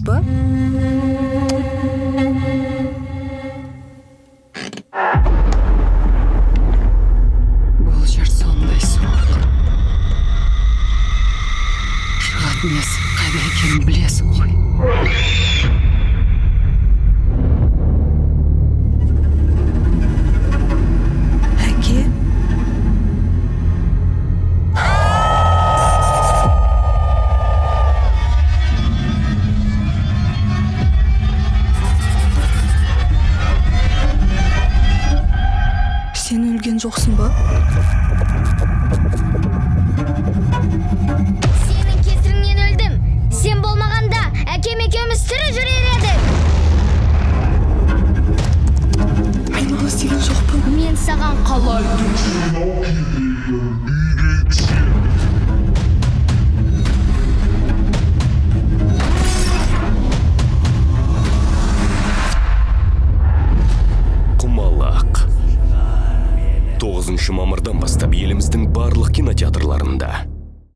ба? Бұл жер сондай суық. Шығатын есік қайда екенін білесің ғой. Әке? Сен өлген жоқсың ба? Сенің кесіріңнен өлдім. Сен болмағанда әкем екеуміз тірі жүрер едік. Айнала істеген жоқпын. Мен саған қалай? Құмалақ 9 мамырдан бастап еліміздің барлық кинотеатрларында.